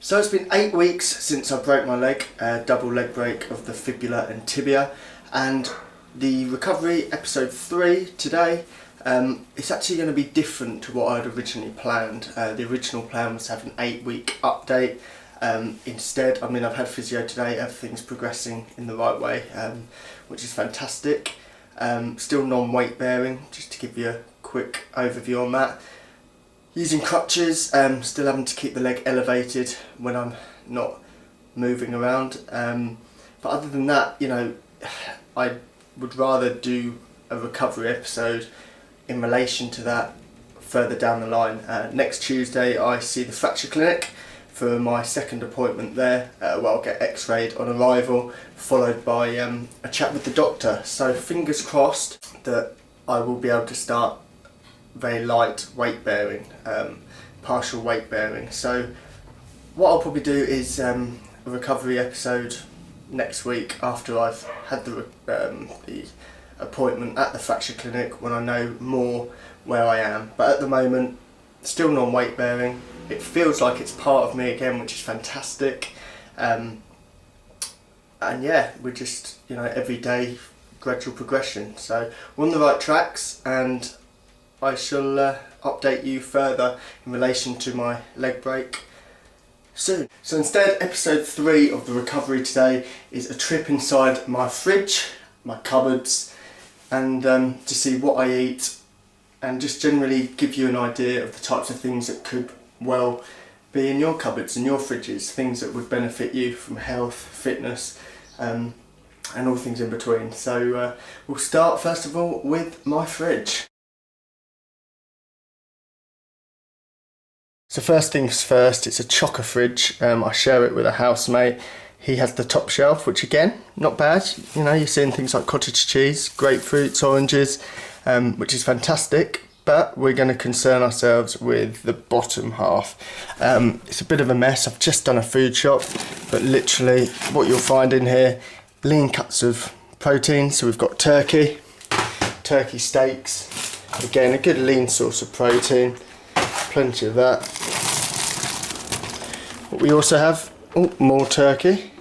So it's been 8 weeks since I broke my leg, double leg break of the fibula and tibia, and the recovery episode 3 today, it's actually going to be different to what I'd originally planned. The original plan was to have an 8-week update. Instead, I've had physio today, everything's progressing in the right way, which is fantastic. Still non-weight bearing, just to give you a quick overview on that. Using crutches, still having to keep the leg elevated when I'm not moving around. But other than that, I would rather do a recovery episode in relation to that further down the line. Next Tuesday I see the fracture clinic for my second appointment there. I'll get x-rayed on arrival, followed by a chat with the doctor. So fingers crossed that I will be able to start very light weight bearing, partial weight bearing. So what I'll probably do is a recovery episode next week after I've had the appointment at the fracture clinic, when I know more where I am. But at the moment, still non-weight bearing. It feels like it's part of me again, which is fantastic. And yeah, we're just, every day gradual progression. So we're on the right tracks, and I shall update you further in relation to my leg break soon. So instead, episode 3 of the recovery today is a trip inside my fridge, my cupboards, and to see what I eat, and just generally give you an idea of the types of things that could well be in your cupboards and your fridges, things that would benefit you from health, fitness, and all things in between. So we'll start first of all with my fridge. So first things first, it's a chocker fridge. I share it with a housemate. He has the top shelf, which again, not bad. You're seeing things like cottage cheese, grapefruits, oranges, which is fantastic. But we're going to concern ourselves with the bottom half. It's a bit of a mess. I've just done a food shop, but literally what you'll find in here, lean cuts of protein. So we've got turkey steaks. Again, a good lean source of protein. Plenty of that. What we also have, more turkey.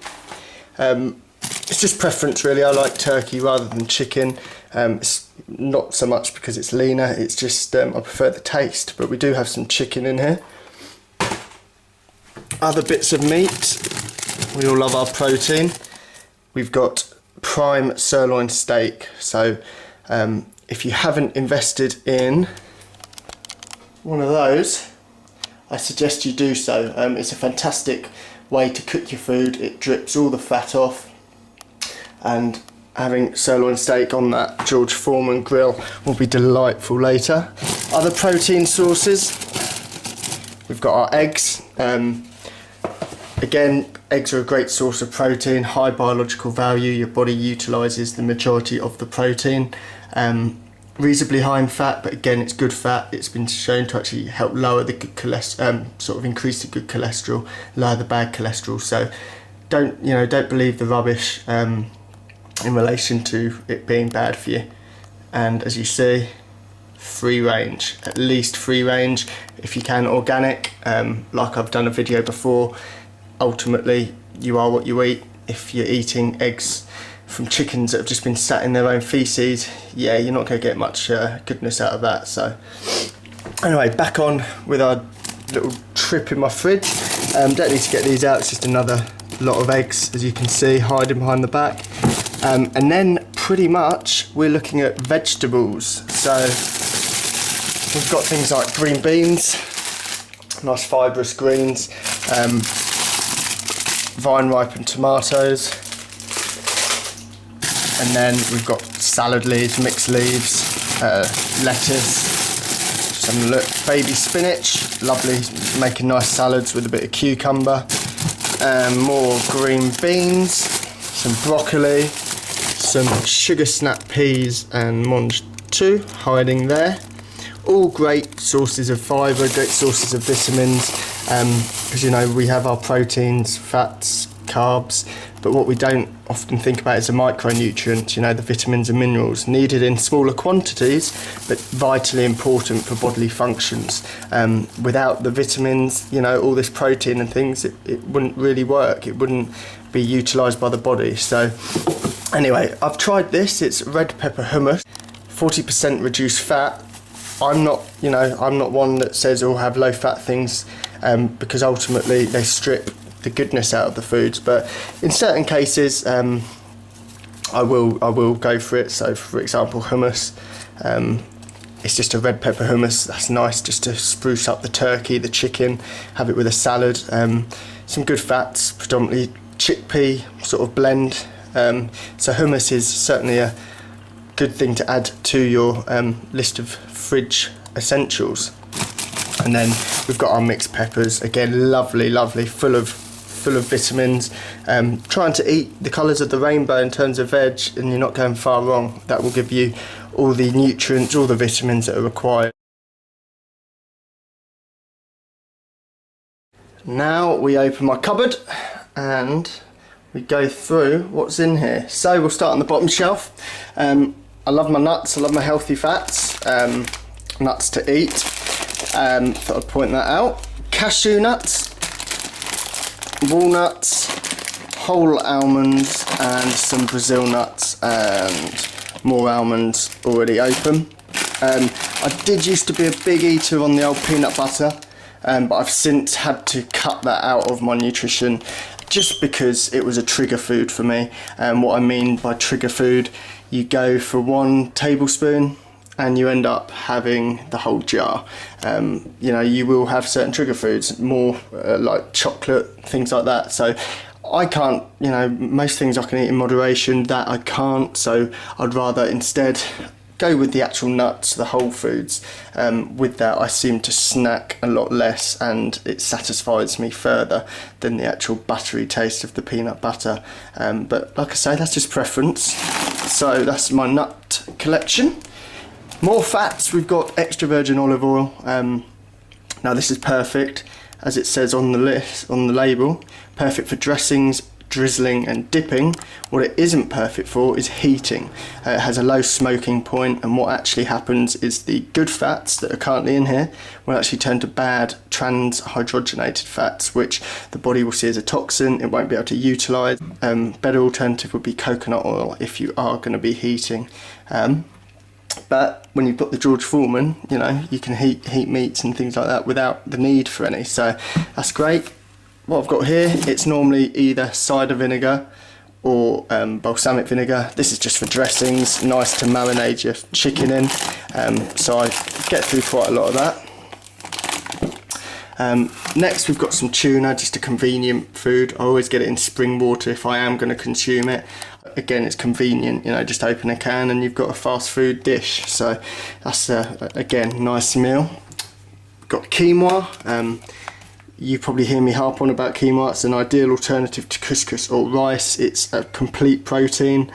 It's just preference really. I like turkey rather than chicken. It's not so much because it's leaner, it's just I prefer the taste. But we do have some chicken in here. Other bits of meat. We all love our protein. We've got prime sirloin steak. So if you haven't invested in one of those, I suggest you do so. It's a fantastic way to cook your food. It drips all the fat off, and having sirloin steak on that George Foreman grill will be delightful later. Other protein sources, we've got our eggs. Again, eggs are a great source of protein, high biological value. Your body utilises the majority of the protein. Reasonably high in fat, but again, it's good fat. It's been shown to actually help lower the good cholesterol, sort of increase the good cholesterol, lower the bad cholesterol. So don't believe the rubbish in relation to it being bad for you. And as you see, free range, at least free range. If you can, organic, like I've done a video before. Ultimately, you are what you eat. If you're eating eggs from chickens that have just been sat in their own feces, yeah, you're not going to get much goodness out of that. So anyway, back on with our little trip in my fridge. Don't need to get these out, it's just another lot of eggs, as you can see, hiding behind the back. And then pretty much we're looking at vegetables. So we've got things like green beans, nice fibrous greens, vine ripened tomatoes, and then we've got salad leaves, mixed leaves, lettuce, just having a look, baby spinach, lovely, making nice salads with a bit of cucumber, more green beans, some broccoli, some sugar snap peas and mange tout hiding there. All great sources of fibre, great sources of vitamins, because we have our proteins, fats, carbs, but what we don't often think about is the micronutrients, you know, the vitamins and minerals needed in smaller quantities, but vitally important for bodily functions. Without the vitamins, you know, all this protein and things, it wouldn't really work. It wouldn't be utilised by the body. So anyway, I've tried this. It's red pepper hummus, 40% reduced fat. I'm not one that says all have low fat things, because ultimately they strip the goodness out of the foods, but in certain cases I will go for it. So for example, hummus, it's just a red pepper hummus. That's nice just to spruce up the turkey, the chicken, have it with a salad. Some good fats, predominantly chickpea sort of blend. So hummus is certainly a good thing to add to your list of fridge essentials. And then we've got our mixed peppers, again lovely, full of vitamins. Trying to eat the colours of the rainbow in terms of veg, and you're not going far wrong. That will give you all the nutrients, all the vitamins that are required. Now we open my cupboard and we go through what's in here. So we'll start on the bottom shelf. I love my nuts, I love my healthy fats, nuts to eat. Thought I'd point that out. Cashew nuts, walnuts, whole almonds, and some Brazil nuts, and more almonds already open. I did used to be a big eater on the old peanut butter, but I've since had to cut that out of my nutrition just because it was a trigger food for me. What I mean by trigger food, you go for 1 tablespoon and you end up having the whole jar. You know, you will have certain trigger foods, more like chocolate, things like that. So I can't, you know, most things I can eat in moderation, that I can't. So I'd rather instead go with the actual nuts, the whole foods. With that, I seem to snack a lot less, and it satisfies me further than the actual buttery taste of the peanut butter. But like I say, that's just preference. So that's my nut collection. More fats, we've got extra virgin olive oil. Now this is perfect, as it says on the list, on the label, perfect for dressings, drizzling and dipping. What it isn't perfect for is heating. It has a low smoking point, and what actually happens is the good fats that are currently in here will actually turn to bad trans-hydrogenated fats, which the body will see as a toxin. It won't be able to utilise. Better alternative would be coconut oil if you are going to be heating. But when you've got the George Foreman, you know, you can heat meats and things like that without the need for any. So that's great. What I've got here, it's normally either cider vinegar or balsamic vinegar. This is just for dressings, nice to marinate your chicken in. So I get through quite a lot of that. Next we've got some tuna, just a convenient food. I always get it in spring water if I am going to consume it. Again, it's convenient, you know, just open a can and you've got a fast food dish. So that's again, nice meal. Got quinoa. You probably hear me harp on about quinoa. It's an ideal alternative to couscous or rice. It's a complete protein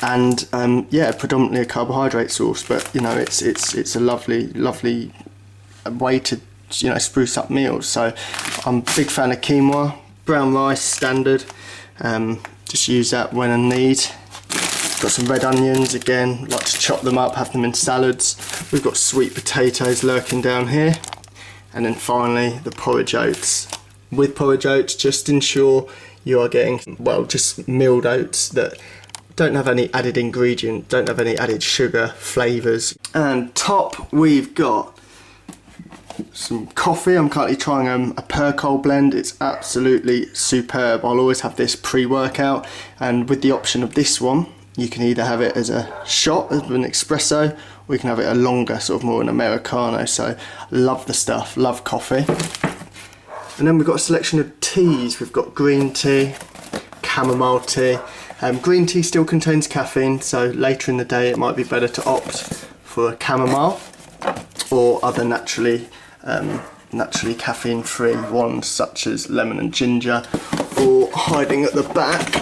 and yeah, predominantly a carbohydrate source, but you know, it's a lovely way to, you know, spruce up meals. So I'm a big fan of quinoa. Brown rice, standard. Just use that when in need. Got some red onions, again, like to chop them up, have them in salads. We've got sweet potatoes lurking down here. And then finally, the porridge oats. With porridge oats, just ensure you are getting, well, just milled oats that don't have any added ingredient, don't have any added sugar, flavours. And top, we've got some coffee. I'm currently trying a Percol blend. It's absolutely superb. I'll always have this pre-workout, and with the option of this one, you can either have it as a shot, as an espresso, or you can have it a longer, sort of more an Americano. So love the stuff, love coffee. And then we've got a selection of teas. We've got green tea, chamomile tea. Green tea still contains caffeine, so later in the day it might be better to opt for a chamomile or other naturally caffeine-free ones such as lemon and ginger. Or hiding at the back,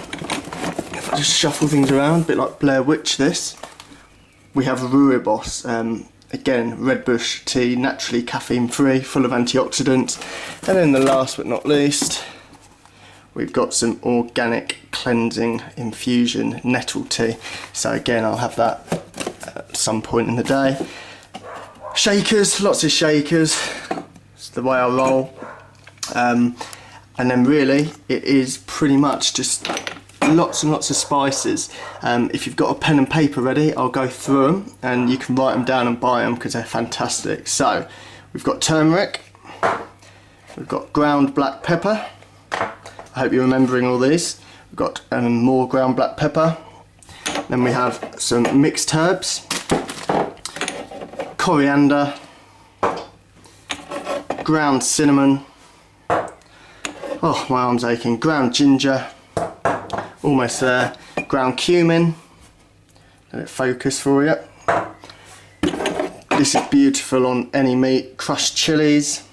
if I just shuffle things around, a bit like Blair Witch this, we have rooibos. Again, red bush tea, naturally caffeine-free, full of antioxidants. And then the last but not least, we've got some organic cleansing infusion nettle tea. So again, I'll have that at some point in the day. Shakers, lots of shakers. It's the way I roll. And then really, it is pretty much just lots and lots of spices. If you've got a pen and paper ready, I'll go through them and you can write them down and buy them because they're fantastic. So we've got turmeric, we've got ground black pepper. I hope you're remembering all these. We've got more ground black pepper. Then we have some mixed herbs, coriander, ground cinnamon, oh my arm's aching, ground ginger, almost there, ground cumin, let it focus for you. This is beautiful on any meat, crushed chilies,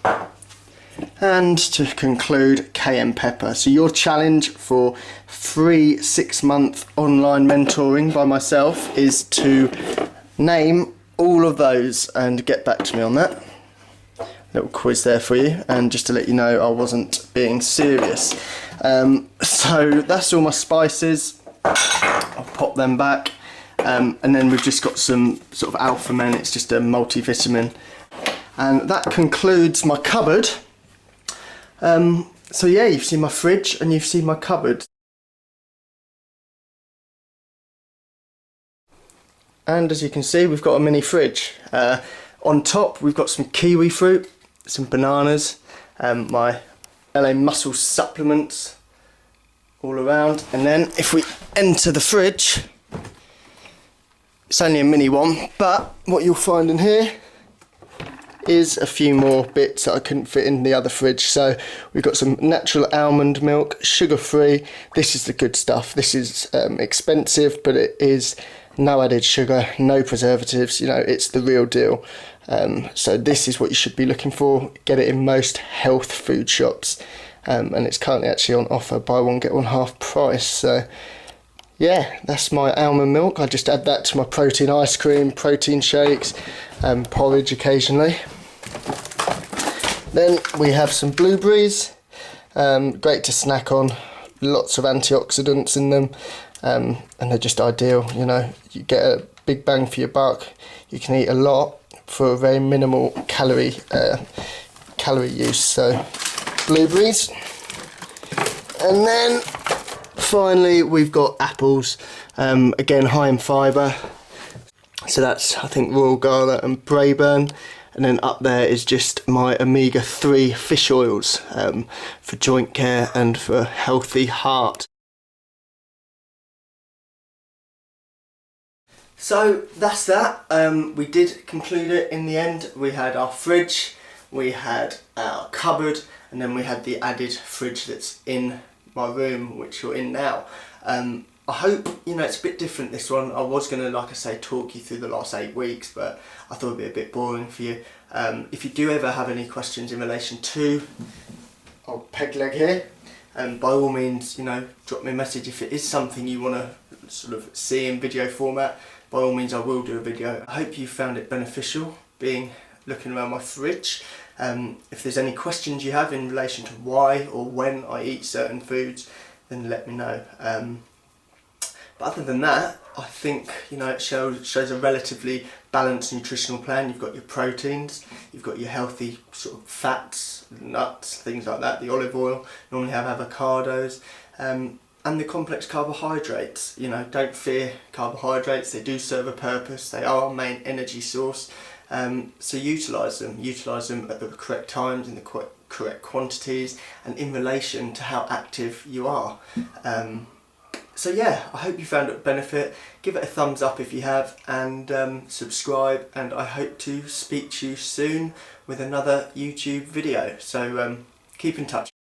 and to conclude, cayenne pepper. So your challenge for free 6-month online mentoring by myself is to name all of those and get back to me on that. Little quiz there for you, and just to let you know I wasn't being serious. So that's all my spices. I'll pop them back, and then we've just got some sort of Alpha Men. It's just a multivitamin, and that concludes my cupboard. So yeah, you've seen my fridge and you've seen my cupboard. And as you can see, we've got a mini fridge. On top, we've got some kiwi fruit, some bananas, my LA Muscle supplements all around. And then if we enter the fridge, it's only a mini one, but what you'll find in here is a few more bits that I couldn't fit in the other fridge. So we've got some natural almond milk, sugar-free. This is the good stuff. This is expensive, but it is no added sugar, no preservatives, you know, it's the real deal. So this is what you should be looking for. Get it in most health food shops, and it's currently actually on offer, buy one get one half price. So yeah, that's my almond milk. I just add that to my protein ice cream, protein shakes, porridge occasionally. Then we have some blueberries, great to snack on, lots of antioxidants in them, and they're just ideal. You know, you get a big bang for your buck. You can eat a lot for a very minimal calorie use. So blueberries, and then finally we've got apples, again high in fibre. So that's, I think, Royal Gala and Braeburn. And then up there is just my omega-3 fish oils for joint care and for a healthy heart. So that's that. We did conclude it in the end. We had our fridge, we had our cupboard, and then we had the added fridge that's in my room, which you're in now. I hope, you know, it's a bit different, this one. I was going to, like I say, talk you through the last 8 weeks, but I thought it'd be a bit boring for you. If you do ever have any questions in relation to our peg leg here, by all means, you know, drop me a message. If it is something you want to sort of see in video format, by all means I will do a video. I hope you found it beneficial looking around my fridge. If there's any questions you have in relation to why or when I eat certain foods, then let me know. But other than that, I think, you know, it shows a relatively balanced nutritional plan. You've got your proteins, you've got your healthy sort of fats, nuts, things like that, the olive oil, normally have avocados, and the complex carbohydrates. You know, don't fear carbohydrates, they do serve a purpose, they are our main energy source. So utilise them at the correct times, in the correct quantities, and in relation to how active you are. So yeah, I hope you found it a benefit. Give it a thumbs up if you have, and subscribe, and I hope to speak to you soon with another YouTube video. So keep in touch.